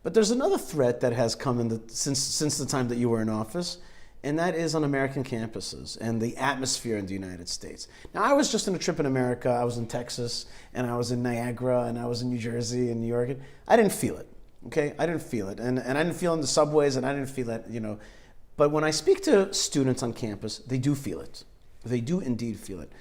But there's another threat that has come since the time that you were in office, and that is on American campuses and the atmosphere in the United States. Now, I was just on a trip in America. I was in Texas, and I was in Niagara, and I was in New Jersey and New York. I didn't feel it, okay? I didn't feel it. And I didn't feel it in the subways, and I didn't feel it, you know. But when I speak to students on campus, they do feel it. They do indeed feel it.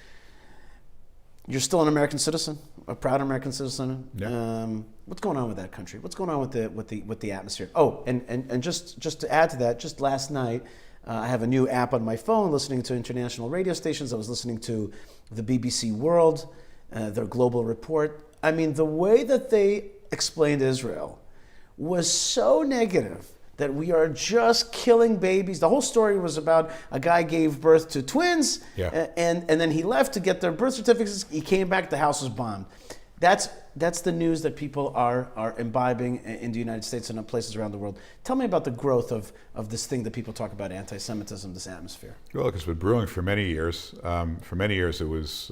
You're still an American citizen, a proud American citizen. Yeah. What's going on with that country? What's going on with the atmosphere? Oh, and just to add to that, just last night, I have a new app on my phone, listening to international radio stations. I was listening to the BBC World, their global report. I mean, the way that they explained Israel was so negative that we are just killing babies. The whole story was about a guy gave birth to twins, and then he left to get their birth certificates. He came back, the house was bombed. That's the news that people are imbibing in the United States and in places around the world. Tell me about the growth of this thing that people talk about, anti-Semitism, this atmosphere. Well, look, it's been brewing for many years. For many years, it was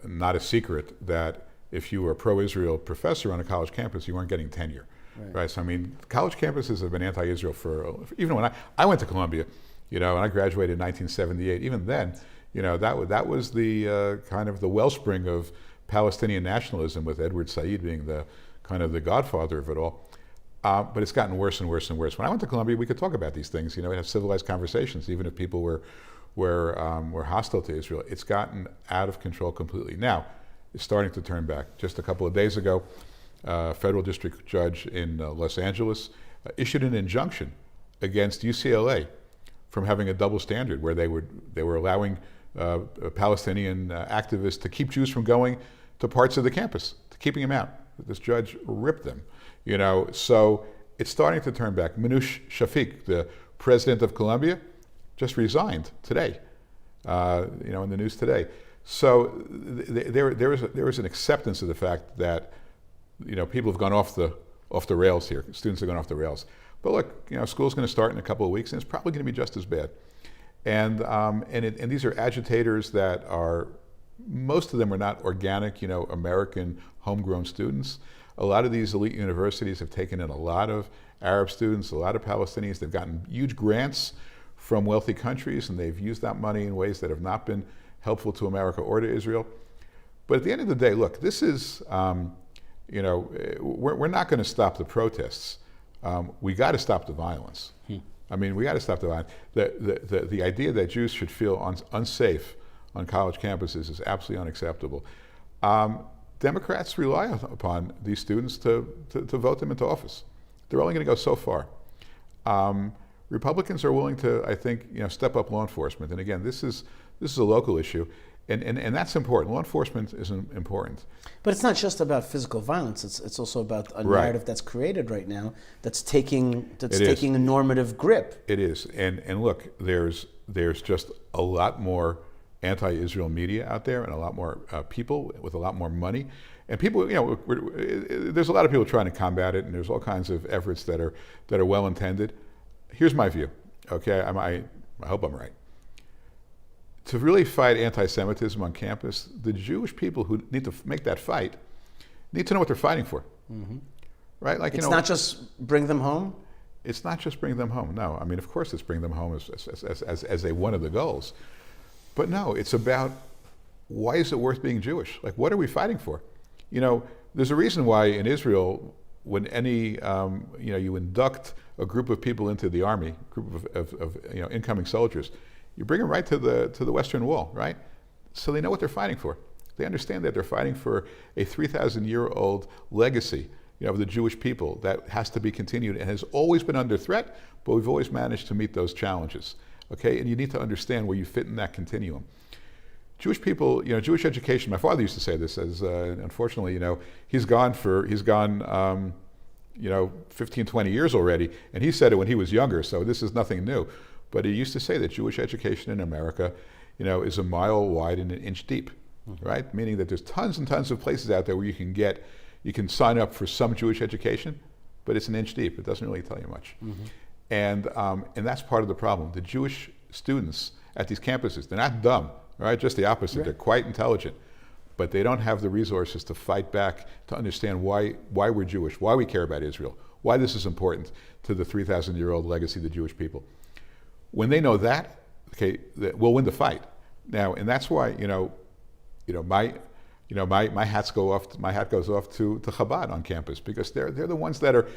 not a secret that if you were a pro-Israel professor on a college campus, you weren't getting tenure. Right. So I mean, college campuses have been anti-Israel for even when I went to Columbia, and I graduated in 1978. Even then, that was the kind of the wellspring of Palestinian nationalism, with Edward Said being the kind of the godfather of it all. But it's gotten worse and worse and worse. When I went to Columbia, we could talk about these things. We have civilized conversations, even if people were hostile to Israel. It's gotten out of control completely. Now, it's starting to turn back. Just a couple of days ago, a federal district judge in Los Angeles issued an injunction against UCLA from having a double standard, where they were allowing Palestinian activists to keep Jews from going to parts of the campus, to keeping them out. This judge ripped them, So it's starting to turn back. Minouche Shafik, the president of Columbia, just resigned today, in the news today. So there is an acceptance of the fact that people have gone off the rails here. Students have gone off the rails. But look, school's going to start in a couple of weeks, and it's probably going to be just as bad. And these are agitators that are, most of them are not organic, American homegrown students. A lot of these elite universities have taken in a lot of Arab students, a lot of Palestinians. They've gotten huge grants from wealthy countries, and they've used that money in ways that have not been helpful to America or to Israel. But at the end of the day, look, this is, we're not going to stop the protests. We got to stop the violence. I mean, we got to stop the violence. The idea that Jews should feel unsafe on college campuses is absolutely unacceptable. Democrats rely upon these students to vote them into office. They're only going to go so far. Republicans are willing to, I think, step up law enforcement. And again, this is a local issue. And that's important. Law enforcement is important. But it's not just about physical violence. It's also about a narrative that's created right now that's taking a normative grip. It is. And look, there's just a lot more anti-Israel media out there, and a lot more people with a lot more money. And people, there's a lot of people trying to combat it, and there's all kinds of efforts that are well intended. Here's my view. Okay, I hope I'm right. To really fight anti-Semitism on campus, the Jewish people who need to make that fight need to know what they're fighting for, right? Like, it's not just bring them home. It's not just bring them home. No, I mean, of course, it's bring them home as one of the goals, but no, it's about why is it worth being Jewish? Like, what are we fighting for? There's a reason why in Israel, when you induct a group of people into the army, group of incoming soldiers, you bring them right to the Western Wall, right? So they know what they're fighting for. They understand that they're fighting for a 3,000-year-old legacy, of the Jewish people that has to be continued and has always been under threat, but we've always managed to meet those challenges, okay? And you need to understand where you fit in that continuum. Jewish people, Jewish education, my father used to say this, as unfortunately, he's gone 15, 20 years already, and he said it when he was younger, so this is nothing new. But he used to say that Jewish education in America, is a mile wide and an inch deep, right? Meaning that there's tons and tons of places out there where you can sign up for some Jewish education, but it's an inch deep. It doesn't really tell you much. And that's part of the problem. The Jewish students at these campuses, they're not dumb, right? Just the opposite. Right. They're quite intelligent. but they don't have the resources to fight back, to understand why we're Jewish, why we care about Israel, why this is important to the 3,000-year-old legacy of the Jewish people. When they know that, okay, we'll win the fight. Now, and that's why my hat goes off to Chabad on campus, because they're the ones that are,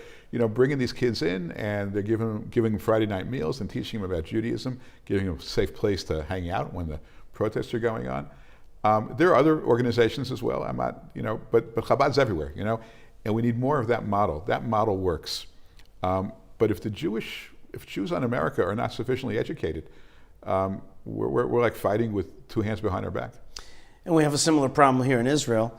bringing these kids in, and they're giving them Friday night meals and teaching them about Judaism, giving them a safe place to hang out when the protests are going on. There are other organizations as well. I'm not, but Chabad's everywhere, and we need more of that model. That model works. But if Jews on America are not sufficiently educated, we're like fighting with two hands behind our back. And we have a similar problem here in Israel.